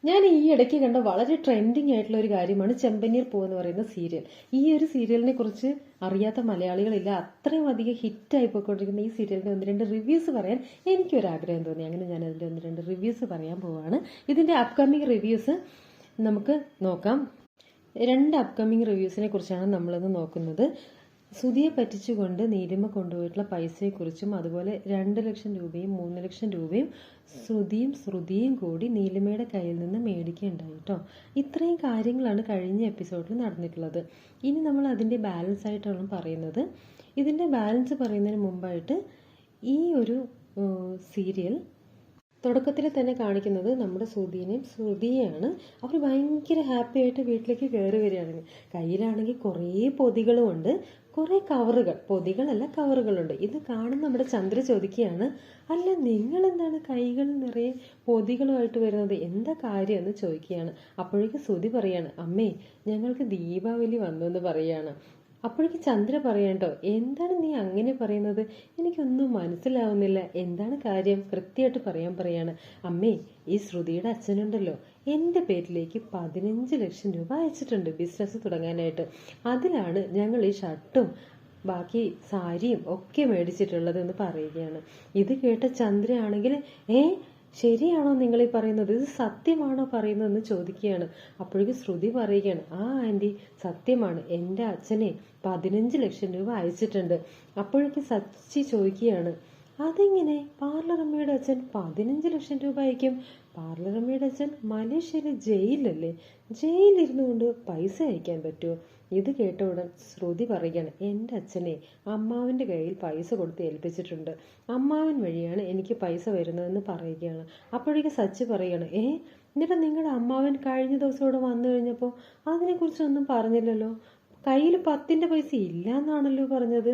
ഞാൻ ഈ ഇടയ്ക്ക് കണ്ട വളരെ ട്രെൻഡിങ് ആയിട്ടുള്ള ഒരു കാര്യമാണ് ചെമ്പനീർ പൂ എന്ന് പറയുന്ന സീരിയൽ. ഈ ഒരു സീരിയലിനെ കുറിച്ച് അറിയാത്ത മലയാളികളില്ല. അത്രയും അധികം ഹിറ്റായി പോയിക്കൊണ്ടിരിക്കുന്ന ഈ സീരിയലിന്റെ 1-2 റിവ്യൂസ് പറയാൻ എനിക്കൊരാഗ്രഹം തോന്നി. അങ്ങനെ ഞാൻ അതിന്റെ 1-2 റിവ്യൂസ് പറയാൻ പോവാണ്. ഇതിന്റെ അപ്കമിങ് റിവ്യൂസ് നമുക്ക് നോക്കാം. 2 അപ്കമിങ് റിവ്യൂസിനെ കുറിച്ചാണ് നമ്മളിന്ന് നോക്കുന്നത്. സുധിയെ പറ്റിച്ചുകൊണ്ട് നീലിമ കൊണ്ടുപോയിട്ടുള്ള പൈസയെക്കുറിച്ചും അതുപോലെ 2 ലക്ഷം രൂപയും 3 ലക്ഷം രൂപയും ശ്രുതിയും കൂടി നീലിമയുടെ കയ്യിൽ നിന്ന് മേടിക്കുകയുണ്ടായി കേട്ടോ. ഇത്രയും കാര്യങ്ങളാണ് കഴിഞ്ഞ എപ്പിസോഡിൽ നടന്നിട്ടുള്ളത്. ഇനി നമ്മൾ അതിൻ്റെ ബാലൻസ് ആയിട്ടാണ് പറയുന്നത്. ഇതിൻ്റെ ബാലൻസ് പറയുന്നതിന് മുമ്പായിട്ട് ഈ ഒരു സീരിയൽ തുടക്കത്തിൽ തന്നെ കാണിക്കുന്നത് നമ്മുടെ ശ്രുതിയെയാണ്. അവർ ഭയങ്കര ഹാപ്പി ആയിട്ട് വീട്ടിലേക്ക് കയറി വരികയാണ്. കയ്യിലാണെങ്കിൽ കുറേ പൊതികളും ഉണ്ട്, കുറേ കവറുകൾ, പൊതികളല്ല കവറുകളുണ്ട്. ഇത് കാണുന്ന നമ്മുടെ ചന്ദ്ര ചോദിക്കുകയാണ്, അല്ല നിങ്ങൾ എന്താണ് കൈകൾ നിറയെ പൊതികളുമായിട്ട് വരുന്നത്, എന്താ കാര്യം എന്ന് ചോദിക്കുകയാണ്. അപ്പോഴേക്കും ശ്രുതി പറയാണ്, അമ്മേ ഞങ്ങൾക്ക് ദീപാവലി വന്നു എന്ന് പറയാണ്. അപ്പോഴേക്ക് ചന്ദ്ര പറയാട്ടോ, എന്താണ് നീ അങ്ങനെ പറയുന്നത്, എനിക്കൊന്നും മനസ്സിലാവുന്നില്ല, എന്താണ് കാര്യം, കൃത്യമായിട്ട് പറയാണ്. അമ്മേ, ഈ ശ്രുതിയുടെ അച്ഛനുണ്ടല്ലോ എൻ്റെ പേരിലേക്ക് 15 ലക്ഷം രൂപ അയച്ചിട്ടുണ്ട് ബിസിനസ് തുടങ്ങാനായിട്ട്. അതിലാണ് ഞങ്ങൾ ഈ ഷർട്ടും ബാക്കി സാരിയും ഒക്കെ മേടിച്ചിട്ടുള്ളത് എന്ന് പറയുകയാണ്. ഇത് കേട്ട ചന്ദ്രയാണെങ്കിൽ ശരിയാണോ നിങ്ങൾ ഈ പറയുന്നത്, ഇത് സത്യമാണോ പറയുന്നതെന്ന് ചോദിക്കുകയാണ്. അപ്പോഴേക്കും ശ്രുതി പറയുകയാണ്, ആൻറ്റി സത്യമാണ്, എൻ്റെ അച്ഛനെ 15 ലക്ഷം രൂപ അയച്ചിട്ടുണ്ട്. അപ്പോഴേക്കും സച്ചി ചോദിക്കുകയാണ്, അതെങ്ങനെ പാർലറമ്മയുടെ അച്ഛൻ 15 ലക്ഷം രൂപ അയക്കും, പാർലറമ്മയുടെ അച്ഛൻ മലേഷ്യയിലെ ജയിലിലല്ലേ, ജയിലിരുന്നു കൊണ്ട് പൈസ അയക്കാൻ പറ്റുമോ? ഇത് കേട്ട ഉടൻ ശ്രുതി പറയുകയാണ്, എൻ്റെ അച്ഛനെ അമ്മാവിൻ്റെ കയ്യിൽ പൈസ കൊടുത്ത് ഏൽപ്പിച്ചിട്ടുണ്ട്, അമ്മാവൻ വഴിയാണ് എനിക്ക് പൈസ വരുന്നതെന്ന് പറയുകയാണ്. അപ്പോഴേക്ക് സച്ചി പറയുകയാണ്, എന്നിട്ട് നിങ്ങളുടെ അമ്മാവൻ കഴിഞ്ഞ ദിവസം ഇവിടെ വന്നു കഴിഞ്ഞപ്പോൾ അതിനെക്കുറിച്ചൊന്നും പറഞ്ഞില്ലല്ലോ, കയ്യിൽ 10ന്റെ പൈസ ഇല്ല എന്നാണല്ലോ പറഞ്ഞത്,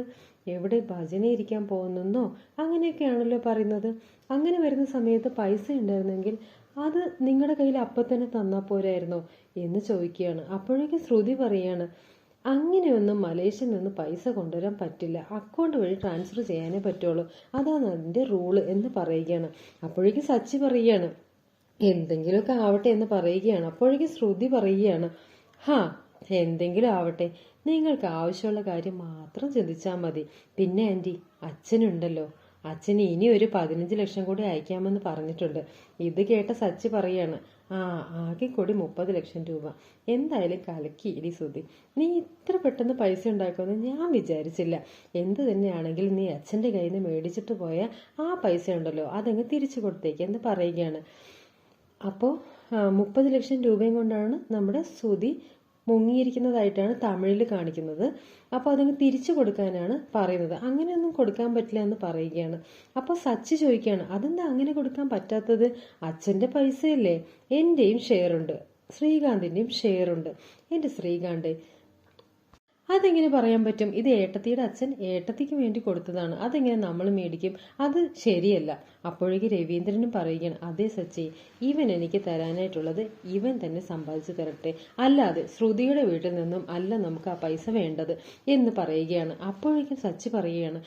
എവിടെ ഭജന ഇരിക്കാൻ പോകുന്നെന്നോ അങ്ങനെയൊക്കെയാണല്ലോ പറയുന്നത്. അങ്ങനെ വരുന്ന സമയത്ത് പൈസ ഉണ്ടായിരുന്നെങ്കിൽ അത് നിങ്ങളുടെ കയ്യിൽ അപ്പം തന്നെ തന്നാൽ പോരായിരുന്നോ എന്ന് ചോദിക്കുകയാണ്. അപ്പോഴേക്കും ശ്രുതി പറയാണ്, അങ്ങനെയൊന്നും മലേഷ്യയിൽ നിന്ന് പൈസ കൊണ്ടുവരാൻ പറ്റില്ല, അക്കൗണ്ട് വഴി ട്രാൻസ്ഫർ ചെയ്യാനേ പറ്റുള്ളൂ, അതാണ് അതിൻ്റെ റൂള് എന്ന് പറയുകയാണ്. അപ്പോഴേക്കും സച്ചി പറയുകയാണ്, എന്തെങ്കിലുമൊക്കെ ആവട്ടെ എന്ന് പറയുകയാണ്. അപ്പോഴേക്കും ശ്രുതി പറയുകയാണ്, എന്തെങ്കിലും ആവട്ടെ, നിങ്ങൾക്ക് ആവശ്യമുള്ള കാര്യം മാത്രം ചിന്തിച്ചാൽ മതി. പിന്നെ ആൻറ്റി, അച്ഛനുണ്ടല്ലോ, അച്ഛന് ഇനി ഒരു 15 ലക്ഷം കൂടി അയക്കാമെന്ന് പറഞ്ഞിട്ടുണ്ട്. ഇത് കേട്ട സച്ചി പറയാണ്, ആകെ കൂടി 30 ലക്ഷം രൂപ, എന്തായാലും കലക്കി ഇടി ശ്രുതി, നീ ഇത്ര പെട്ടെന്ന് പൈസ ഉണ്ടാക്കുമെന്ന് ഞാൻ വിചാരിച്ചില്ല. എന്ത് തന്നെയാണെങ്കിലും നീ അച്ഛൻ്റെ കയ്യിൽ നിന്ന് മേടിച്ചിട്ട് പോയ ആ പൈസ ഉണ്ടല്ലോ അതങ്ങ് തിരിച്ചു കൊടുത്തേക്ക് എന്ന് പറയുകയാണ്. അപ്പോൾ 30 ലക്ഷം രൂപയും കൊണ്ടാണ് നമ്മുടെ ശ്രുതി മുങ്ങിയിരിക്കുന്നതായിട്ടാണ് തമിഴിൽ കാണിക്കുന്നത്. അപ്പോൾ അതങ്ങ് തിരിച്ചു കൊടുക്കാനാണ് പറയുന്നത്. അങ്ങനെയൊന്നും കൊടുക്കാൻ പറ്റില്ല എന്ന് പറയുകയാണ്. അപ്പോൾ സച്ചി ചോദിക്കുകയാണ്, അതെന്താ അങ്ങനെ കൊടുക്കാൻ പറ്റാത്തത്, അച്ഛൻ്റെ പൈസയല്ലേ, എൻ്റെയും ഷെയറുണ്ട്, ശ്രീകാന്തിൻ്റെയും ഷെയറുണ്ട്, എൻ്റെ ശ്രീകാന്ത് അതെങ്ങനെ പറയാൻ പറ്റും, ഇത് ഏട്ടത്തിയുടെ അച്ഛൻ ഏട്ടത്തിക്ക് വേണ്ടി കൊടുത്തതാണ്, അതെങ്ങനെ നമ്മൾ മേടിക്കും, അത് ശരിയല്ല. അപ്പോഴേക്ക് രവീന്ദ്രനും പറയുകയാണ്, അതേ സച്ചി, ഇവൻ എനിക്ക് തരാനായിട്ടുള്ളത് ഇവൻ തന്നെ സമ്പാദിച്ചു തരട്ടെ, അല്ലാതെ ശ്രുതിയുടെ വീട്ടിൽ നിന്നും അല്ല നമുക്ക് ആ പൈസ വേണ്ടത് എന്ന് പറയുകയാണ്. അപ്പോഴേക്കും സച്ചി പറയുകയാണ്,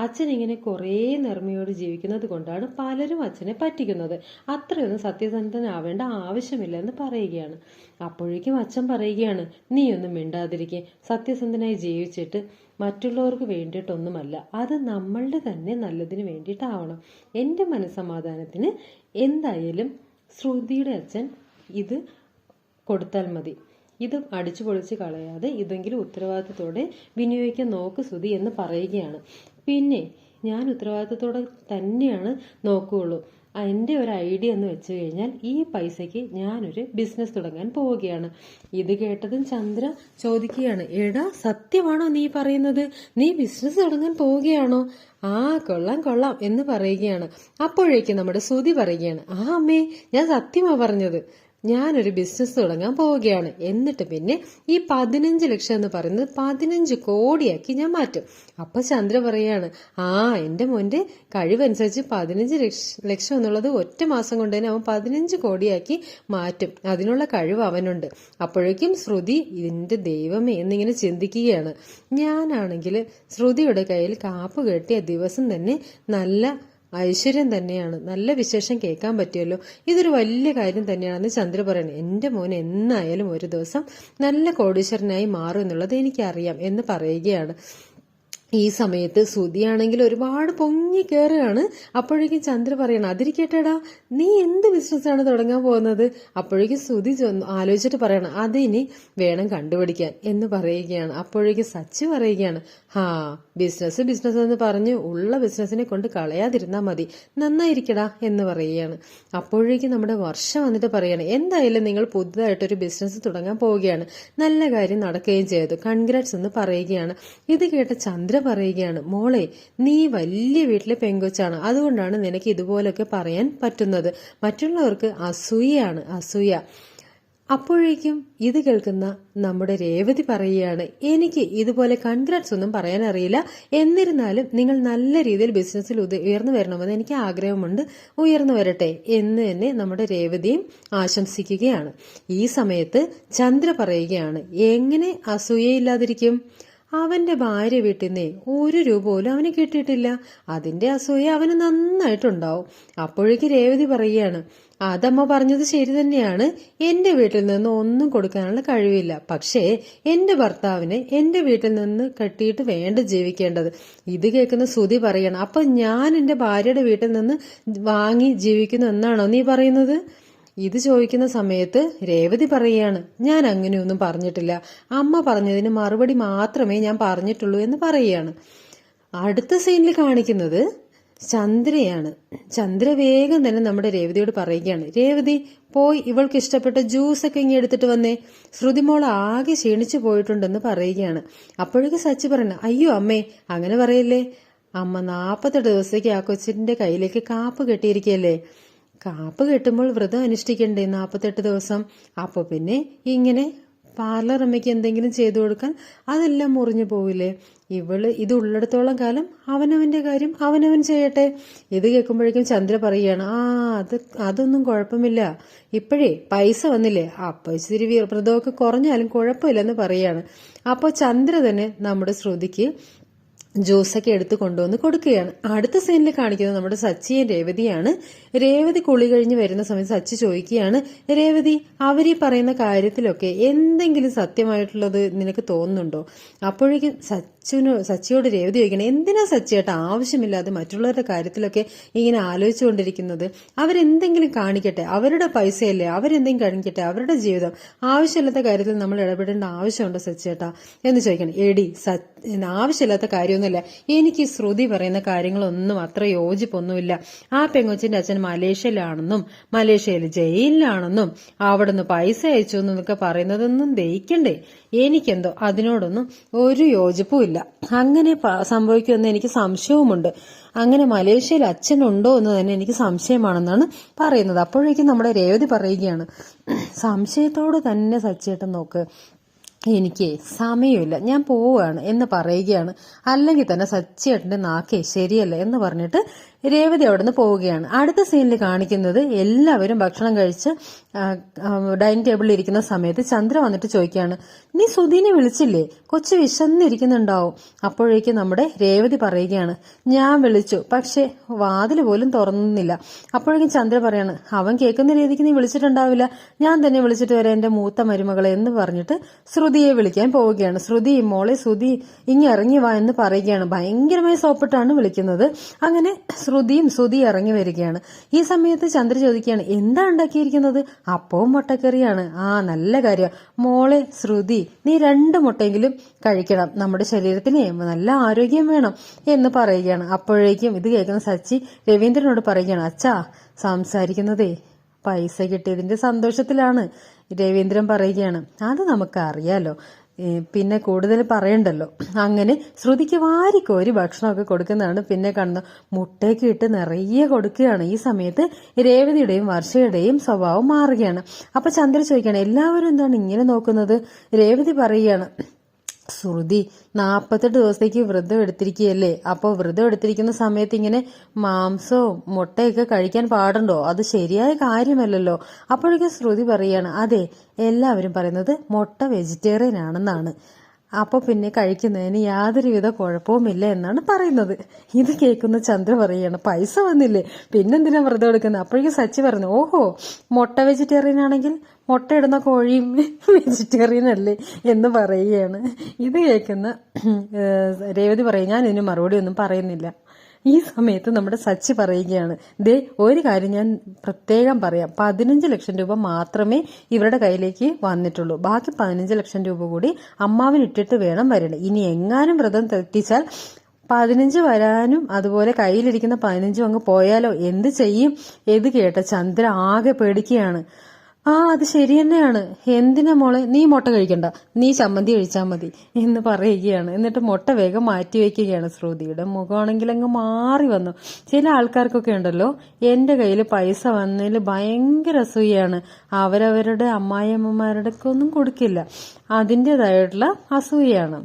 അച്ഛൻ ഇങ്ങനെ കുറേ നർമ്മയോട് ജീവിക്കുന്നത് കൊണ്ടാണ് പലരും അച്ഛനെ പറ്റിക്കുന്നത്, അത്രയൊന്നും സത്യസന്ധനാവേണ്ട ആവശ്യമില്ല എന്ന് പറയുകയാണ്. അപ്പോഴേക്കും അച്ഛൻ പറയുകയാണ്, നീയൊന്നും മിണ്ടാതിരിക്കെ, സത്യസന്ധനായി ജീവിച്ചിട്ട് മറ്റുള്ളവർക്ക് വേണ്ടിയിട്ടൊന്നുമല്ല, അത് നമ്മളുടെ തന്നെ നല്ലതിന് വേണ്ടിയിട്ടാവണം. എൻ്റെ മനസ്സമാധാനത്തിന് എന്തായാലും ശ്രുതിയുടെ അച്ഛൻ ഇത് കൊടുത്താൽ മതി, ഇത് അടിച്ചു പൊളിച്ച് കളയാതെ ഇതെങ്കിലും ഉത്തരവാദിത്തത്തോടെ വിനിയോഗിക്കാൻ നോക്ക് ശ്രുതി എന്ന് പറയുകയാണ്. പിന്നെ ഞാൻ ഉത്തരവാദിത്തത്തോടെ തന്നെയാണ് നോക്കുകയുള്ളൂ, എൻ്റെ ഒരു ഐഡിയ എന്ന് വെച്ച് കഴിഞ്ഞാൽ ഈ പൈസയ്ക്ക് ഞാനൊരു ബിസിനസ് തുടങ്ങാൻ പോവുകയാണ്. ഇത് കേട്ടതും ചന്ദ്ര ചോദിക്കുകയാണ്, എടാ സത്യമാണോ നീ പറയുന്നത്, നീ ബിസിനസ് തുടങ്ങാൻ പോവുകയാണോ? കൊള്ളാം എന്ന് പറയുകയാണ്. അപ്പോഴേക്കും നമ്മുടെ ശ്രുതി പറയുകയാണ്, അമ്മേ ഞാൻ സത്യമാ പറഞ്ഞത്, ഞാനൊരു ബിസിനസ് തുടങ്ങാൻ പോവുകയാണ്, എന്നിട്ട് പിന്നെ ഈ 15 ലക്ഷം എന്ന് പറയുന്നത് 15 കോടിയാക്കി ഞാൻ മാറ്റും. അപ്പൊ ചന്ദ്ര പറയാണ്, എൻ്റെ മോന്റെ കഴിവനുസരിച്ച് 15 ലക്ഷം എന്നുള്ളത് ഒറ്റ മാസം കൊണ്ട് തന്നെ അവൻ 15 കോടിയാക്കി മാറ്റും, അതിനുള്ള കഴിവ് അവനുണ്ട്. അപ്പോഴേക്കും ശ്രുതി ഇതിന്റെ ദൈവമേ എന്നിങ്ങനെ ചിന്തിക്കുകയാണ്. ഞാനാണെങ്കിൽ ശ്രുതിയുടെ കയ്യിൽ കാപ്പ് കെട്ടിയ ദിവസം തന്നെ നല്ല ഐശ്വര്യം തന്നെയാണ്. നല്ല വിശേഷം കേൾക്കാൻ പറ്റുമല്ലോ. ഇതൊരു വലിയ കാര്യം തന്നെയാണെന്ന് ചന്ദ്ര പറയുന്നത്. എന്റെ മോൻ എന്നായാലും ഒരു ദിവസം നല്ല കോടീശ്വരനായി മാറും എന്നുള്ളത് എനിക്കറിയാം എന്ന് പറയുകയാണ്. ഈ സമയത്ത് സുധിയാണെങ്കിൽ ഒരുപാട് പൊങ്ങി കയറുകയാണ്. അപ്പോഴേക്കും ചന്ദ്ര പറയണം, അതിരിക്കട്ടെടാ, നീ എന്ത് ബിസിനസ്സാണ് തുടങ്ങാൻ പോകുന്നത്? അപ്പോഴേക്കും സുധി ആലോചിച്ചിട്ട് പറയണം, അതിനി വേണം കണ്ടുപിടിക്കാൻ എന്ന് പറയുകയാണ്. അപ്പോഴേക്കും സച്ചി പറയുകയാണ്, ബിസിനസ് ബിസിനസ് എന്ന് പറഞ്ഞ് ഉള്ള ബിസിനസിനെ കൊണ്ട് കളയാതിരുന്നാ മതി, നന്നായിരിക്കടാ എന്ന് പറയുകയാണ്. അപ്പോഴേക്കും നമ്മുടെ വർഷം വന്നിട്ട് പറയാണ്, എന്തായാലും നിങ്ങൾ പുതുതായിട്ടൊരു ബിസിനസ് തുടങ്ങാൻ പോവുകയാണ്, നല്ല കാര്യം നടക്കുകയും ചെയ്തു, കൺഗ്രാറ്റ്സ് എന്ന് പറയുകയാണ്. ഇത് കേട്ട ചന്ദ്ര പറയുകയാണ്, മോളെ നീ വലിയ വീട്ടിലെ പെങ്കൊച്ചാണ്, അതുകൊണ്ടാണ് നിനക്ക് ഇതുപോലൊക്കെ പറയാൻ പറ്റുന്നത്. മറ്റുള്ളവർക്ക് അസൂയാണ്, അസൂയ. അപ്പോഴേക്കും ഇത് കേൾക്കുന്ന നമ്മുടെ രേവതി പറയുകയാണ്, എനിക്ക് ഇതുപോലെ കൺഗ്രാറ്റ്സ് ഒന്നും പറയാൻ അറിയില്ല, എന്നിരുന്നാലും നിങ്ങൾ നല്ല രീതിയിൽ ബിസിനസ്സിൽ ഉയർന്നു വരണമെന്ന് എനിക്ക് ആഗ്രഹമുണ്ട്, ഉയർന്നു വരട്ടെ എന്ന് തന്നെ നമ്മുടെ രേവതിയും ആശംസിക്കുകയാണ്. ഈ സമയത്ത് ചന്ദ്ര പറയുകയാണ്, എങ്ങനെ അസൂയയില്ലാതിരിക്കും? അവന്റെ ഭാര്യ വീട്ടിൽ നിന്നേ 1 രൂപ പോലും അവന് കിട്ടിയിട്ടില്ല, അതിന്റെ അസൂയ അവന് നന്നായിട്ടുണ്ടാവും. അപ്പോഴേക്ക് രേവതി പറയുകയാണ്, അതമ്മ പറഞ്ഞത് ശരി തന്നെയാണ്, എന്റെ വീട്ടിൽ നിന്ന് ഒന്നും കൊടുക്കാനുള്ള കഴിവില്ല, പക്ഷേ എന്റെ ഭർത്താവിന് എന്റെ വീട്ടിൽ നിന്ന് കെട്ടിയിട്ട് വേണ്ട ജീവിക്കേണ്ടത്. ഇത് കേൾക്കുന്ന സുധി പറയണം, അപ്പൊ ഞാൻ എന്റെ ഭാര്യയുടെ വീട്ടിൽ നിന്ന് വാങ്ങി ജീവിക്കുന്നു എന്നാണോ നീ പറയുന്നത്? ഇത് ചോദിക്കുന്ന സമയത്ത് രേവതി പറയുകയാണ്, ഞാൻ അങ്ങനെയൊന്നും പറഞ്ഞിട്ടില്ല, അമ്മ പറഞ്ഞതിന് മറുപടി മാത്രമേ ഞാൻ പറഞ്ഞിട്ടുള്ളൂ എന്ന് പറയുകയാണ്. അടുത്ത സീനിൽ കാണിക്കുന്നത് ചന്ദ്രയാണ്. ചന്ദ്ര വേഗം തന്നെ നമ്മുടെ രേവതിയോട് പറയുകയാണ്, രേവതി പോയി ഇവൾക്ക് ഇഷ്ടപ്പെട്ട ജ്യൂസൊക്കെ ഇങ്ങനെ എടുത്തിട്ട് വന്നേ, ശ്രുതിമോൾ ആകെ ക്ഷീണിച്ചു പോയിട്ടുണ്ടെന്ന് പറയുകയാണ്. അപ്പോഴേക്ക് സച്ചി പറഞ്ഞു, അയ്യോ അമ്മേ അങ്ങനെ പറയല്ലേ, അമ്മ 48 ദിവസത്തേക്ക് ആ കൊച്ചിന്റെ കയ്യിലേക്ക് കാപ്പ് കെട്ടിയിരിക്കല്ലേ, കാപ്പ് കെട്ടുമ്പോൾ വ്രതം അനുഷ്ഠിക്കണ്ടേ 48 ദിവസം, അപ്പൊ പിന്നെ ഇങ്ങനെ പാർലർ അമ്മയ്ക്ക് എന്തെങ്കിലും ചെയ്തു കൊടുക്കാൻ അതെല്ലാം മുറിഞ്ഞു പോവില്ലേ? ഇത് ഉള്ളിടത്തോളം കാലം അവനവന്റെ കാര്യം അവനവൻ ചെയ്യട്ടെ. ഇത് കേൾക്കുമ്പോഴേക്കും ചന്ദ്ര പറയുകയാണ്, അതൊന്നും കുഴപ്പമില്ല, ഇപ്പോഴേ പൈസ വന്നില്ലേ, അപ്പൊ ഇച്ചിരി വ്രതമൊക്കെ കുറഞ്ഞാലും കുഴപ്പമില്ലെന്ന് പറയാണ്. അപ്പോൾ ചന്ദ്ര തന്നെ നമ്മുടെ ശ്രുതിക്ക് ജ്യൂസൊക്കെ എടുത്ത് കൊണ്ടുവന്ന് കൊടുക്കുകയാണ്. അടുത്ത സീനിൽ കാണിക്കുന്നത് നമ്മുടെ സച്ചിയും രേവതിയാണ്. രേവതി കുളി കഴിഞ്ഞ് വരുന്ന സമയത്ത് സച്ചി ചോദിക്കുകയാണ്, രേവതി അവരീ പറയുന്ന കാര്യത്തിലൊക്കെ എന്തെങ്കിലും സത്യമായിട്ടുള്ളത് നിനക്ക് തോന്നുന്നുണ്ടോ? അപ്പോഴേക്കും സച്ചിയോട് രേവതി ചോദിക്കണം, എന്തിനാ സച്ചിയേട്ടാ ആവശ്യമില്ലാതെ മറ്റുള്ളവരുടെ കാര്യത്തിലൊക്കെ ഇങ്ങനെ ആലോചിച്ചുകൊണ്ടിരിക്കുന്നത്? അവരെന്തെങ്കിലും കാണിക്കട്ടെ, അവരുടെ പൈസയല്ലേ, അവരെന്തെങ്കിലും കാണിക്കട്ടെ, അവരുടെ ജീവിതം, ആവശ്യമില്ലാത്ത കാര്യത്തിൽ നമ്മൾ ഇടപെടേണ്ട ആവശ്യമുണ്ടോ സച്ചിയേട്ടാ എന്ന് ചോദിക്കണം. എടി ആവശ്യമില്ലാത്ത കാര്യമൊന്നുമില്ല, എനിക്ക് ശ്രുതി പറയുന്ന കാര്യങ്ങളൊന്നും അത്ര യോജിപ്പൊന്നുമില്ല. ആ പെങ്കൊച്ചിന്റെ അച്ഛൻ മലേഷ്യയിലാണെന്നും മലേഷ്യയിൽ ജയിലിലാണെന്നും അവിടുന്ന് പൈസ അയച്ചു എന്നൊക്കെ പറയുന്നതൊന്നും ദഹിക്കണ്ടേ, എനിക്കെന്തോ അതിനോടൊന്നും ഒരു യോജിപ്പും ഇല്ല. അങ്ങനെ സംഭവിക്കുമെന്ന് എനിക്ക് സംശയവുമുണ്ട്. അങ്ങനെ മലേഷ്യയിൽ അച്ഛനുണ്ടോ എന്ന് തന്നെ എനിക്ക് സംശയമാണെന്നാണ് പറയുന്നത്. അപ്പോഴേക്കും നമ്മുടെ രേവതി പറയുകയാണ്, സംശയത്തോട് തന്നെ സച്ചേട്ടൻ നോക്ക്, എനിക്ക് സമയമില്ല, ഞാൻ പോവുകയാണ് എന്ന് പറയുകയാണ്. അല്ലെങ്കിൽ തന്നെ സച്ചിയേട്ടന്റെ നാക്കേ ശരിയല്ല എന്ന് പറഞ്ഞിട്ട് രേവതി അവിടെ നിന്ന് പോവുകയാണ്. അടുത്ത സീനിൽ കാണിക്കുന്നത് എല്ലാവരും ഭക്ഷണം കഴിച്ച് ഡൈനിങ് ടേബിളിൽ ഇരിക്കുന്ന സമയത്ത് ചന്ദ്ര വന്നിട്ട് ചോദിക്കുകയാണ്, നീ സുധീനെ വിളിച്ചില്ലേ? കൊച്ചു വിശന്നിരിക്കുന്നുണ്ടാവും. അപ്പോഴേക്കും നമ്മുടെ രേവതി പറയുകയാണ്, ഞാൻ വിളിച്ചു, പക്ഷെ വാതിൽ പോലും തുറന്നില്ല. അപ്പോഴേക്കും ചന്ദ്ര പറയാണ്, അവൻ കേൾക്കുന്ന രീതിക്ക് നീ വിളിച്ചിട്ടുണ്ടാവില്ല, ഞാൻ തന്നെ വിളിച്ചിട്ട് വരാം എന്റെ മൂത്ത മരുമകളെ എന്ന് പറഞ്ഞിട്ട് ശ്രുതിയെ വിളിക്കാൻ പോവുകയാണ്. ശ്രുതി മോളെ ശ്രുതി ഇങ്ങ് ഇറങ്ങി വാ എന്ന് പറയുകയാണ്. ഭയങ്കരമായി സോപ്പിട്ടാണ് വിളിക്കുന്നത്. അങ്ങനെ ശ്രുതി ഇറങ്ങി വരികയാണ്. ഈ സമയത്ത് ചന്ദ്ര ചോദിക്കുകയാണ്, എന്താ ഉണ്ടാക്കിയിരിക്കുന്നത്? അപ്പവും മുട്ടക്കറിയാണ്. നല്ല കാര്യം മോളെ ശ്രുതി, നീ 2 മുട്ടയെങ്കിലും കഴിക്കണം, നമ്മുടെ ശരീരത്തിന് നല്ല ആരോഗ്യം വേണം എന്ന് പറയുകയാണ്. അപ്പോഴേക്കും ഇത് കേൾക്കുന്ന സച്ചി രവീന്ദ്രനോട് പറയുകയാണ്, അച്ഛാ സംസാരിക്കുന്നതേ പൈസ കിട്ടിയതിന്റെ സന്തോഷത്തിലാണ്. രവീന്ദ്രൻ പറയുകയാണ്, അത് നമുക്ക് അറിയാലോ, പിന്നെ കൂടുതൽ പറയണ്ടല്ലോ. അങ്ങനെ ശ്രുതിക്ക് വാരിക്കോരി ഭക്ഷണമൊക്കെ കൊടുക്കുന്നതാണ് പിന്നെ കാണുന്നത്. മുട്ടയൊക്കെ ഇട്ട് നിറയെ കൊടുക്കുകയാണ്. ഈ സമയത്ത് രേവതിയുടെയും വർഷയുടെയും സ്വഭാവം മാറുകയാണ്. അപ്പൊ ചന്ദ്ര ചോദിക്കുകയാണ്, എല്ലാവരും എന്താണ് ഇങ്ങനെ നോക്കുന്നത്? രേവതി പറയുകയാണ്, ശ്രുതി 48 ദിവസത്തേക്ക് വ്രതം എടുത്തിരിക്കുകയല്ലേ, അപ്പോൾ വ്രതം എടുത്തിരിക്കുന്ന സമയത്ത് ഇങ്ങനെ മാംസവും മുട്ടയൊക്കെ കഴിക്കാൻ പാടുണ്ടോ? അത് ശരിയായ കാര്യമല്ലല്ലോ. അപ്പോഴേക്കും ശ്രുതി പറയാണ്, അതെ എല്ലാവരും പറയുന്നത് മുട്ട വെജിറ്റേറിയൻ ആണെന്നാണ്, അപ്പൊ പിന്നെ കഴിക്കുന്നതിന് യാതൊരുവിധ കുഴപ്പവുമില്ല എന്നാണ് പറയുന്നത്. ഇത് കേൾക്കുന്ന ചന്ദ്ര പറയാണ്, പൈസ വന്നില്ലേ പിന്നെന്തിനാ വ്രതം എടുക്കുന്നത്? അപ്പോഴേക്കും സച്ചി പറഞ്ഞു, ഓഹോ മുട്ട വെജിറ്റേറിയൻ ആണെങ്കിൽ മുട്ട ഇടുന്ന കോഴിയും വെജിറ്റേറിയൻ അല്ലേ എന്ന് പറയുകയാണ്. ഇത് കേൾക്കുന്ന രേവതി പറയും, ഞാൻ ഇതിന് മറുപടി ഒന്നും പറയുന്നില്ല. ഈ സമയത്ത് നമ്മുടെ സച്ചി പറയുകയാണ്, ദേ ഒരു കാര്യം ഞാൻ പ്രത്യേകം പറയാം, 15 ലക്ഷം രൂപ മാത്രമേ ഇവരുടെ കയ്യിലേക്ക് വന്നിട്ടുള്ളൂ. ബാക്കി 15 ലക്ഷം രൂപ കൂടി അമ്മാവിനിട്ടിട്ട് വേണം വരണം. ഇനി എങ്ങാനും വ്രതം തെറ്റിച്ചാൽ 15 വരാനും അതുപോലെ കയ്യിലിരിക്കുന്ന 15 അങ്ങ് പോയാലോ, എന്ത് ചെയ്യും? ഇത് കേട്ട ചന്ദ്ര ആകെ പേടിക്കുകയാണ്. അത് ശരി തന്നെയാണ്, എന്തിനാ മോളെ നീ മുട്ട കഴിക്കണ്ട, നീ ചമ്മന്തി കഴിച്ചാൽ മതി എന്ന് പറയുകയാണ്. എന്നിട്ട് മുട്ട വേഗം മാറ്റി വയ്ക്കുകയാണ്. ശ്രുതിയുടെ മുഖമാണെങ്കിൽ അങ്ങ് മാറി വന്നു. ചില ആൾക്കാർക്കൊക്കെ ഉണ്ടല്ലോ, എന്റെ കയ്യിൽ പൈസ വന്നതിൽ ഭയങ്കര അസൂയാണ്. അവരവരുടെ അമ്മായിയമ്മമാരുടെ ഒന്നും കൊടുക്കില്ല, അതിൻ്റെതായിട്ടുള്ള അസൂയാണ്.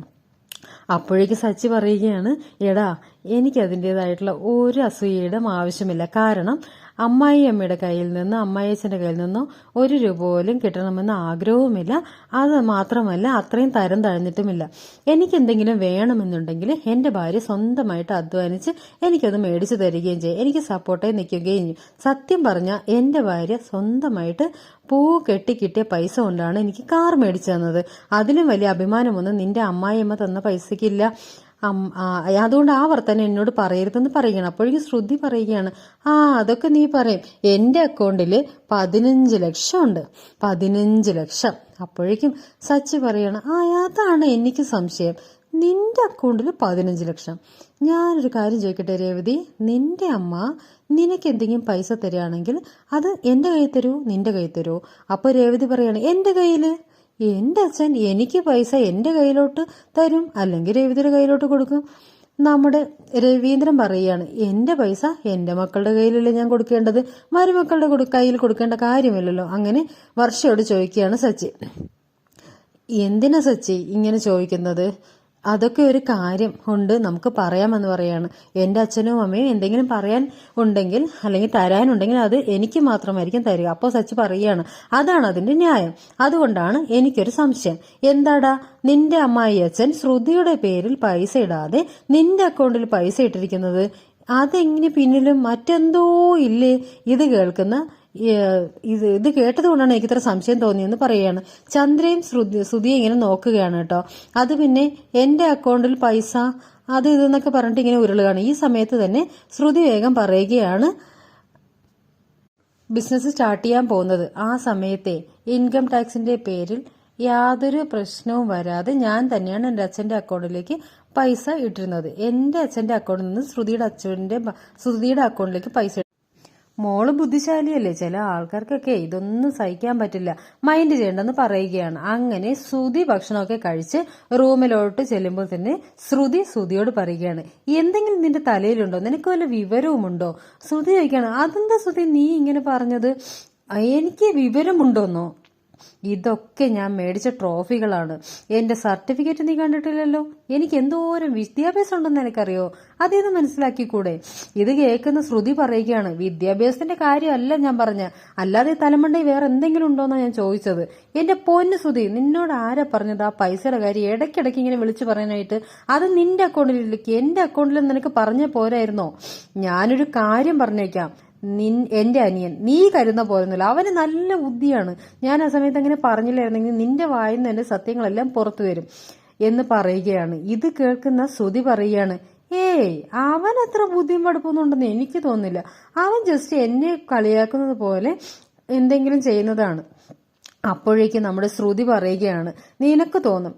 അപ്പോഴേക്ക് സച്ചി പറയുകയാണ്, എടാ എനിക്ക് അതിൻ്റെതായിട്ടുള്ള ഒരു അസൂയയുടെ ആവശ്യമില്ല. കാരണം അമ്മായിയമ്മയുടെ കയ്യിൽ നിന്ന് അമ്മായിയച്ഛൻ്റെ കയ്യിൽ നിന്നോ 1 രൂപ പോലും കിട്ടണമെന്ന് ആഗ്രഹവുമില്ല. അത് മാത്രമല്ല അത്രയും തരം തഴഞ്ഞിട്ടുമില്ല. എനിക്കെന്തെങ്കിലും വേണമെന്നുണ്ടെങ്കിൽ എൻ്റെ ഭാര്യ സ്വന്തമായിട്ട് അധ്വാനിച്ച് എനിക്കത് മേടിച്ചു തരികയും ചെയ്യും. എനിക്ക് സപ്പോർട്ടായി നിൽക്കുകയും ചെയ്യും. സത്യം പറഞ്ഞാൽ എൻ്റെ ഭാര്യ സ്വന്തമായിട്ട് പൂ കെട്ടിക്കിട്ടിയ പൈസ കൊണ്ടാണ് എനിക്ക് കാർ മേടിച്ചു തന്നത്. അതിലും വലിയ അഭിമാനമൊന്നും നിന്റെ അമ്മായിയമ്മ തന്ന പൈസക്കില്ല. അതുകൊണ്ട് ആ വർത്തനം എന്നോട് പറയരുതെന്ന് പറയുകയാണ്. അപ്പോഴേക്കും ശ്രുതി പറയുകയാണ്, അതൊക്കെ നീ പറയും, എന്റെ അക്കൗണ്ടിൽ 15 ലക്ഷം ഉണ്ട്, 15 ലക്ഷം. അപ്പോഴേക്കും സച്ചി പറയാണ്, അതാണ് എനിക്ക് സംശയം, നിന്റെ അക്കൗണ്ടിൽ 15 ലക്ഷം. ഞാനൊരു കാര്യം ചോദിക്കട്ടെ രേവതി, നിന്റെ അമ്മ നിനക്ക് എന്തെങ്കിലും പൈസ തരികയാണെങ്കിൽ അത് എന്റെ കയ്യിൽ തരൂ, നിന്റെ കയ്യിൽ തരൂ? അപ്പൊ രേവതി പറയാണ്, എന്റെ കയ്യില്, എന്റെ അച്ഛൻ എനിക്ക് പൈസ എന്റെ കയ്യിലോട്ട് തരും, അല്ലെങ്കിൽ രേവതിയുടെ കയ്യിലോട്ട് കൊടുക്കും. നമ്മുടെ രവീന്ദ്രൻ പറയുകയാണ്, എന്റെ പൈസ എന്റെ മക്കളുടെ കയ്യിലല്ലേ ഞാൻ കൊടുക്കേണ്ടത്, മരുമക്കളുടെ കയ്യിൽ കൊടുക്കേണ്ട കാര്യമില്ലല്ലോ. അങ്ങനെ വർഷയോട് ചോദിക്കുകയാണ് സച്ചി. എന്തിനാ സച്ചി ഇങ്ങനെ ചോദിക്കുന്നത്? അതൊക്കെ ഒരു കാര്യം ഉണ്ട്, നമുക്ക് പറയാമെന്ന് പറയാണ്. എന്റെ അച്ഛനും അമ്മയും എന്തെങ്കിലും പറയാൻ ഉണ്ടെങ്കിൽ അല്ലെങ്കിൽ തരാനുണ്ടെങ്കിൽ അത് എനിക്ക് മാത്രമായിരിക്കും തരിക. അപ്പോൾ സച്ചി പറയുകയാണ്, അതാണ് അതിന്റെ ന്യായം. അതുകൊണ്ടാണ് എനിക്കൊരു സംശയം. എന്താടാ, നിന്റെ അമ്മായി അച്ഛൻ ശ്രുതിയുടെ പേരിൽ പൈസ ഇടാതെ നിന്റെ അക്കൗണ്ടിൽ പൈസ ഇട്ടിരിക്കുന്നത്? അതെങ്ങനെ പിന്നിലും മറ്റെന്തോ ഇല്ലേ? ഇത് കേൾക്കുന്ന ഇത് കേട്ടത് കൊണ്ടാണ് എനിക്ക് ഇത്ര സംശയം തോന്നിയെന്ന് പറയുകയാണ്. ചന്ദ്രയും ശ്രുതിയെ ഇങ്ങനെ നോക്കുകയാണ് കേട്ടോ. അത് പിന്നെ എന്റെ അക്കൗണ്ടിൽ പൈസ അത് ഇതെന്നൊക്കെ പറഞ്ഞിട്ട് ഇങ്ങനെ ഉരുളുകയാണ്. ഈ സമയത്ത് തന്നെ ശ്രുതി വേഗം പറയുകയാണ്, ബിസിനസ് സ്റ്റാർട്ട് ചെയ്യാൻ പോകുന്നത് ആ സമയത്തെ ഇൻകം ടാക്സിന്റെ പേരിൽ യാതൊരു പ്രശ്നവും വരാതെ ഞാൻ തന്നെയാണ് എൻ്റെ അച്ഛന്റെ അക്കൗണ്ടിലേക്ക് പൈസ ഇട്ടിരുന്നത്. എൻ്റെ അച്ഛന്റെ അക്കൗണ്ടിൽ നിന്ന് ശ്രുതിയുടെ അക്കൗണ്ടിലേക്ക് പൈസ. മോള് ബുദ്ധിശാലിയല്ലേ, ചില ആൾക്കാർക്കൊക്കെ ഇതൊന്നും സഹിക്കാൻ പറ്റില്ല, മൈൻഡ് ചെയ്യണ്ടെന്ന് പറയുകയാണ്. അങ്ങനെ ശ്രുതി ഭക്ഷണമൊക്കെ കഴിച്ച് റൂമിലോട്ട് ചെല്ലുമ്പോൾ തന്നെ ശ്രുതിയോട് പറയുകയാണ്, എന്തെങ്കിലും നിന്റെ തലയിലുണ്ടോ, നിനക്ക് വല്ല വിവരവുമുണ്ടോ? ശ്രുതി ചോദിക്കുകയാണ്, അതെന്താ ശ്രുതി നീ ഇങ്ങനെ പറഞ്ഞത്? എനിക്ക് വിവരമുണ്ടോന്നോ? ഇതൊക്കെ ഞാൻ മേടിച്ച ട്രോഫികളാണ്. എന്റെ സർട്ടിഫിക്കറ്റ് നീ കണ്ടിട്ടില്ലല്ലോ? എനിക്ക് എന്തോരം വിദ്യാഭ്യാസം ഉണ്ടെന്ന് എനിക്കറിയോ? അതേന്ന് മനസ്സിലാക്കിക്കൂടെ? ഇത് കേൾക്കുന്ന ശ്രുതി പറയുകയാണ്, വിദ്യാഭ്യാസത്തിന്റെ കാര്യമല്ല ഞാൻ പറഞ്ഞ, അല്ലാതെ തലമണ്ടയിൽ വേറെ എന്തെങ്കിലും ഉണ്ടോന്നാ ഞാൻ ചോദിച്ചത്. എന്റെ പൊന്നു ശ്രുതി, നിന്നോട് ആരാ പറഞ്ഞത് ആ പൈസയുടെ കാര്യം ഇടയ്ക്കിടയ്ക്ക് ഇങ്ങനെ വിളിച്ചു പറയാനായിട്ട്? അത് നിന്റെ അക്കൗണ്ടിലേക്ക് എന്റെ അക്കൗണ്ടിൽ നിനക്ക് പറഞ്ഞ പോരായിരുന്നോ? ഞാനൊരു കാര്യം പറഞ്ഞേക്കാം, എന്റെ അനിയൻ നീ കരുതുന്ന പോലൊന്നുമില്ല, അവന് നല്ല ബുദ്ധിയാണ്. ഞാൻ ആ സമയത്ത് അങ്ങനെ പറഞ്ഞില്ലായിരുന്നെങ്കിൽ നിന്റെ വായിന്ന് തന്നെ സത്യങ്ങളെല്ലാം പുറത്തു വരും എന്ന് പറയുകയാണ്. ഇത് കേൾക്കുന്ന ശ്രുതി പറയുകയാണ്, അവൻ അത്ര ബുദ്ധിയും പഠിപ്പൊന്നുണ്ടെന്ന് എനിക്ക് തോന്നുന്നില്ല, അവൻ ജസ്റ്റ് എന്നെ കളിയാക്കുന്നത് പോലെ എന്തെങ്കിലും ചെയ്യുന്നതാണ്. അപ്പോഴേക്കും നമ്മുടെ ശ്രുതി പറയുകയാണ്, നിനക്ക് തോന്നും,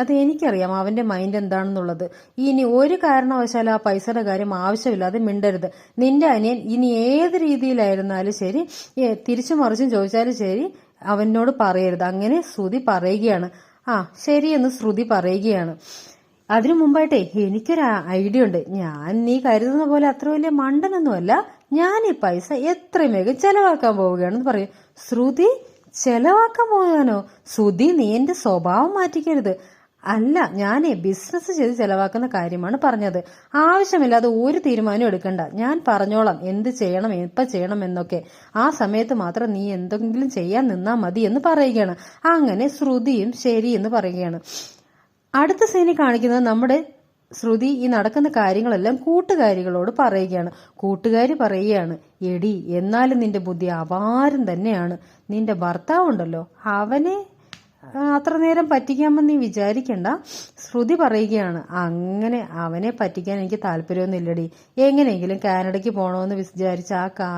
അത് എനിക്കറിയാം അവന്റെ മൈൻഡ് എന്താണെന്നുള്ളത്. ഇനി ഒരു കാരണവശാലും ആ പൈസയുടെ കാര്യം ആവശ്യമില്ലാതെ മിണ്ടരുത്. നിന്റെ അനിയൻ ഇനി ഏത് രീതിയിലായിരുന്നാലും ശരി, തിരിച്ചു മറിച്ചും ചോദിച്ചാലും ശരി, അവനോട് പറയരുത്. അങ്ങനെ ശ്രുതി പറയുകയാണ്. ശരിയെന്ന് ശ്രുതി പറയുകയാണ്. അതിനു മുമ്പായിട്ടേ എനിക്കൊരു ഐഡിയ ഉണ്ട്. ഞാൻ നീ കരുതുന്ന പോലെ അത്ര വലിയ മണ്ടനൊന്നുമല്ല. ഞാൻ ഈ പൈസ എത്രയും വേഗം ചെലവാക്കാൻ പോവുകയാണെന്ന് പറയും. ശ്രുതി, ചെലവാക്കാൻ പോകാനോ? ശ്രുതി, നീ എന്റെ സ്വഭാവം മാറ്റിക്കരുത്. അല്ല, ഞാനേ ബിസിനസ് ചെയ്ത് ചെലവാക്കുന്ന കാര്യമാണ് പറഞ്ഞത്. ആവശ്യമില്ലാതെ ഒരു തീരുമാനം എടുക്കണ്ട. ഞാൻ പറഞ്ഞോളാം എന്ത് ചെയ്യണം, എപ്പ ചെയ്യണം എന്നൊക്കെ. ആ സമയത്ത് മാത്രം നീ എന്തെങ്കിലും ചെയ്യാൻ നിന്നാ മതി എന്ന് പറയുകയാണ്. അങ്ങനെ ശ്രുതിയും ശരി എന്ന് പറയുകയാണ്. അടുത്ത സീനിൽ കാണിക്കുന്നത് നമ്മുടെ ശ്രുതി ഈ നടക്കുന്ന കാര്യങ്ങളെല്ലാം കൂട്ടുകാരികളോട് പറയുകയാണ്. കൂട്ടുകാരി പറയുകയാണ്, എടി എന്നാലും നിന്റെ ബുദ്ധി അപാരം തന്നെയാണ്. നിന്റെ ഭർത്താവുണ്ടല്ലോ, അവനെ അത്ര നേരം പറ്റിക്കാമെന്ന് നീ വിചാരിക്കണ്ട. ശ്രുതി പറയുകയാണ്, അങ്ങനെ അവനെ പറ്റിക്കാൻ എനിക്ക് താല്പര്യമൊന്നുമില്ലടി. എങ്ങനെയെങ്കിലും കാനഡയ്ക്ക് പോകണമെന്ന് വിചാരിച്ച ആ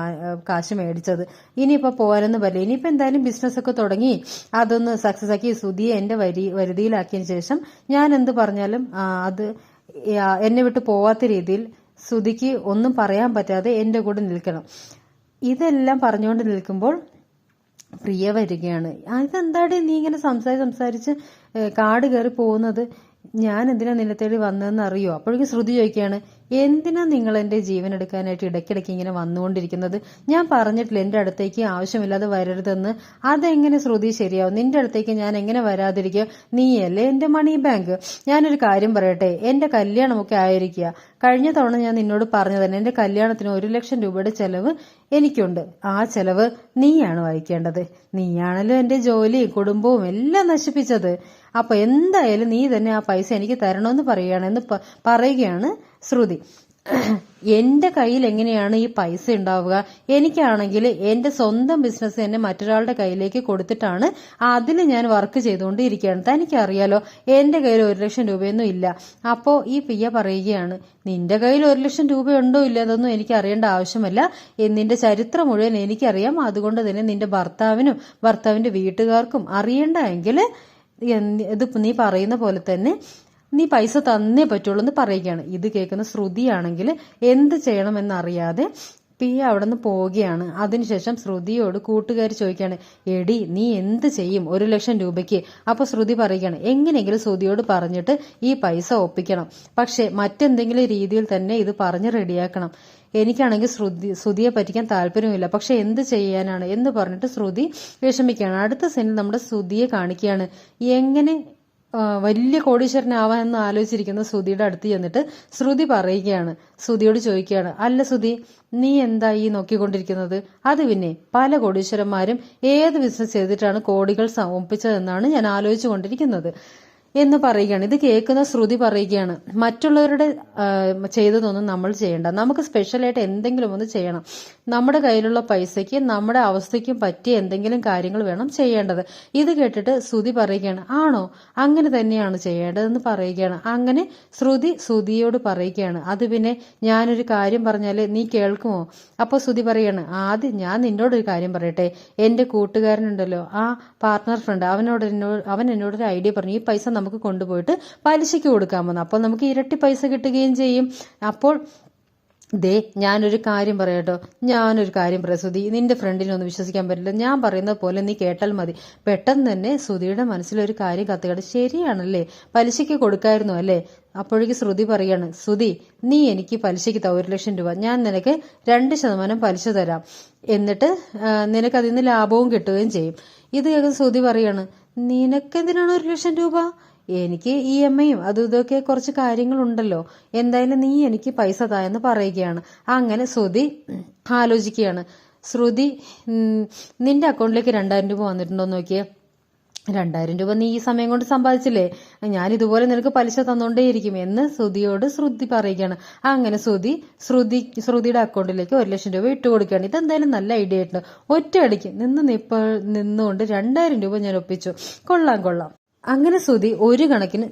കാശ് മേടിച്ചത്. ഇനിയിപ്പോൾ പോകാനൊന്നും പറ്റില്ല. ഇനിയിപ്പോൾ എന്തായാലും ബിസിനസ്സൊക്കെ തുടങ്ങി അതൊന്ന് സക്സസ് ആക്കി ശ്രുതിയെ എന്റെ വരുതിയിലാക്കിയതിന് ശേഷം ഞാൻ എന്ത് പറഞ്ഞാലും അത് എന്നെ വിട്ട് പോവാത്ത രീതിയിൽ ശ്രുതിക്ക് ഒന്നും പറയാൻ പറ്റാതെ എന്റെ കൂടെ നിൽക്കണം. ഇതെല്ലാം പറഞ്ഞുകൊണ്ട് നിൽക്കുമ്പോൾ പ്രിയ വരികയാണ്. ഇതെന്താടി നീ ഇങ്ങനെ സംസാരിച്ച് കാട് കയറി പോകുന്നത്? ഞാൻ എന്തിനാ നിന്നെ തേടി വന്നതെന്ന് അറിയോ? അപ്പോഴേക്കും ശ്രുതി ചോദിക്കുകയാണ്, എന്തിനാ നിങ്ങൾ എന്റെ ജീവൻ എടുക്കാനായിട്ട് ഇടയ്ക്കിടയ്ക്ക് ഇങ്ങനെ വന്നുകൊണ്ടിരിക്കുന്നത്? ഞാൻ പറഞ്ഞിട്ടില്ല എന്റെ അടുത്തേക്ക് ആവശ്യമില്ലാതെ വരരുതെന്ന്. അതെങ്ങനെ ശ്രുതി ശരിയാവും? നിന്റെ അടുത്തേക്ക് ഞാൻ എങ്ങനെ വരാതിരിക്കുക? നീയല്ലേ എന്റെ മണി ബാങ്ക്. ഞാനൊരു കാര്യം പറയട്ടെ, എന്റെ കല്യാണമൊക്കെ ആയിരിക്കുക. കഴിഞ്ഞ തവണ ഞാൻ നിന്നോട് പറഞ്ഞു തന്നെ എന്റെ കല്യാണത്തിന് 1 ലക്ഷം രൂപയുടെ ചെലവ് എനിക്കുണ്ട്. ആ ചെലവ് നീയാണ് വഹിക്കേണ്ടത്. നീയാണല്ലോ എന്റെ ജോലിയും കുടുംബവും എല്ലാം നശിപ്പിച്ചത്. അപ്പൊ എന്തായാലും നീ തന്നെ ആ പൈസ എനിക്ക് തരണമെന്ന് പറയുകയാണ് ശ്രുതി. എന്റെ കയ്യിൽ എങ്ങനെയാണ് ഈ പൈസ ഉണ്ടാവുക? എനിക്കാണെങ്കിൽ എന്റെ സ്വന്തം ബിസിനസ് തന്നെ മറ്റൊരാളുടെ കയ്യിലേക്ക് കൊടുത്തിട്ടാണ് അതിൽ ഞാൻ വർക്ക് ചെയ്തുകൊണ്ടിരിക്കുകയാണ്. തനിക്കറിയാലോ എന്റെ കയ്യിൽ 1 ലക്ഷം രൂപയൊന്നും ഇല്ല. അപ്പോ ഈ പിയ പറയുകയാണ്, നിന്റെ കയ്യിൽ 1 ലക്ഷം രൂപ ഉണ്ടോ ഇല്ല അതൊന്നും എനിക്ക് അറിയേണ്ട ആവശ്യമല്ല. നിന്റെ ചരിത്രം മുഴുവൻ എനിക്കറിയാം. അതുകൊണ്ട് തന്നെ നിന്റെ ഭർത്താവിനും ഭർത്താവിന്റെ വീട്ടുകാർക്കും അറിയണ്ട എങ്കിൽ ഇത് നീ പറയുന്ന പോലെ തന്നെ നീ പൈസ തന്നേ പറ്റുള്ളൂ എന്ന് പറയുകയാണ്. ഇത് കേൾക്കുന്ന ശ്രുതിയാണെങ്കിൽ എന്ത് ചെയ്യണമെന്നറിയാതെ പിയ അവിടെ നിന്ന് പോവുകയാണ്. അതിനുശേഷം ശ്രുതിയോട് കൂട്ടുകാർ ചോദിക്കുകയാണ്, എടി നീ എന്ത് ചെയ്യും 1 ലക്ഷം രൂപയ്ക്ക്? അപ്പൊ ശ്രുതി പറയുകയാണ്, എങ്ങനെയെങ്കിലും ശ്രുതിയോട് പറഞ്ഞിട്ട് ഈ പൈസ ഒപ്പിക്കണം. പക്ഷെ മറ്റെന്തെങ്കിലും രീതിയിൽ തന്നെ ഇത് പറഞ്ഞ് റെഡിയാക്കണം. എനിക്കാണെങ്കിൽ ശ്രുതിയെ പറ്റിക്കാൻ താല്പര്യമില്ല. പക്ഷെ എന്ത് ചെയ്യാനാണ് എന്ന് പറഞ്ഞിട്ട് ശ്രുതി വിഷമിക്കുകയാണ്. അടുത്ത സീനിൽ നമ്മുടെ ശ്രുതിയെ കാണിക്കുകയാണ്. എങ്ങനെ വലിയ കോടീശ്വരനാവാൻ എന്ന് ആലോചിച്ചിരിക്കുന്ന ശ്രുതിയുടെ അടുത്ത് ചെന്നിട്ട് ശ്രുതി പറയുകയാണ്, ശ്രുതിയോട് ചോദിക്കുകയാണ്, അല്ല ശ്രുതി, നീ എന്താ ഈ നോക്കിക്കൊണ്ടിരിക്കുന്നത്? അത് പിന്നെ പല കോടീശ്വരന്മാരും ഏത് ബിസിനസ് ചെയ്തിട്ടാണ് കോടികൾ ഒപ്പിച്ചതെന്നാണ് ഞാൻ ആലോചിച്ചു കൊണ്ടിരിക്കുന്നത് എന്ന് പറയുകയാണ്. ഇത് കേൾക്കുന്ന ശ്രുതി പറയുകയാണ്, മറ്റുള്ളവരുടെ ചെയ്തതൊന്നും നമ്മൾ ചെയ്യണ്ട. നമുക്ക് സ്പെഷ്യലായിട്ട് എന്തെങ്കിലും ഒന്ന് ചെയ്യണം. നമ്മുടെ കയ്യിലുള്ള പൈസയ്ക്ക് നമ്മുടെ അവസ്ഥയ്ക്കും പറ്റിയ എന്തെങ്കിലും കാര്യങ്ങൾ വേണം ചെയ്യേണ്ടത്. ഇത് കേട്ടിട്ട് ശ്രുതി പറയുകയാണ്, ആണോ, അങ്ങനെ തന്നെയാണ് ചെയ്യേണ്ടതെന്ന് പറയുകയാണ്. അങ്ങനെ ശ്രുതിയോട് പറയുകയാണ്, അത് പിന്നെ ഞാനൊരു കാര്യം പറഞ്ഞാല് നീ കേൾക്കുമോ? അപ്പോൾ ശ്രുതി പറയാണ്, ആദ്യം ഞാൻ നിന്നോടൊരു കാര്യം പറയട്ടെ. എന്റെ കൂട്ടുകാരനുണ്ടല്ലോ, ആ പാർട്ട്ണർ ഫ്രണ്ട്, അവൻ എന്നോടൊരു ഐഡിയ പറഞ്ഞു, ഈ പൈസ നമുക്ക് കൊണ്ടുപോയിട്ട് പലിശയ്ക്ക് കൊടുക്കാമെന്ന്. അപ്പോൾ നമുക്ക് ഇരട്ടി പൈസ കിട്ടുകയും ചെയ്യും. അപ്പോൾ ഞാനൊരു കാര്യം പറയാട്ടോ, ശ്രുതി, നിന്റെ ഫ്രണ്ടിനൊന്നും വിശ്വസിക്കാൻ പറ്റില്ല. ഞാൻ പറയുന്നത് പോലെ നീ കേട്ടാൽ മതി. പെട്ടെന്ന് തന്നെ ശ്രുതിയുടെ മനസ്സിലൊരു കാര്യം കത്തുകയാണ്. ശരിയാണല്ലേ, പലിശയ്ക്ക് കൊടുക്കായിരുന്നു അല്ലേ? അപ്പോഴേക്ക് ശ്രുതി പറയാണ്, ശ്രുതി, നീ എനിക്ക് പലിശയ്ക്ക് 1 ലക്ഷം രൂപ, ഞാൻ നിനക്ക് 2% പലിശ തരാം. എന്നിട്ട് നിനക്ക് അതിൽ നിന്ന് ലാഭവും കിട്ടുകയും ചെയ്യും. ഇത് ശ്രുതി പറയാണ്, നിനക്കെന്തിനാണ് 1 ലക്ഷം രൂപ? എനിക്ക് EMI അതും ഇതൊക്കെ കുറച്ച് കാര്യങ്ങളുണ്ടല്ലോ. എന്തായാലും നീ എനിക്ക് പൈസ തായെന്ന് പറയുകയാണ്. അങ്ങനെ ശ്രുതി ആലോചിക്കുകയാണ്. ശ്രുതി, നിന്റെ അക്കൗണ്ടിലേക്ക് 2000 രൂപ വന്നിട്ടുണ്ടോ നോക്കിയേ. 2000 രൂപ നീ ഈ സമയം കൊണ്ട് സമ്പാദിച്ചില്ലേ, ഞാൻ ഇതുപോലെ നിനക്ക് പലിശ തന്നോണ്ടേയിരിക്കും എന്ന് ശ്രുതി പറയുകയാണ്. അങ്ങനെ ശ്രുതിയുടെ അക്കൗണ്ടിലേക്ക് 1 ലക്ഷം രൂപ ഇട്ട് കൊടുക്കുകയാണ്. ഇതെന്തായാലും നല്ല ഐഡിയ ആയിട്ടുണ്ട്. ഒറ്റയടിക്ക് നിന്നുകൊണ്ട് 2000 രൂപ ഞാൻ ഒപ്പിച്ചു. കൊള്ളാം. അങ്ങനെ ശ്രുതി ഒരു കണക്കിന്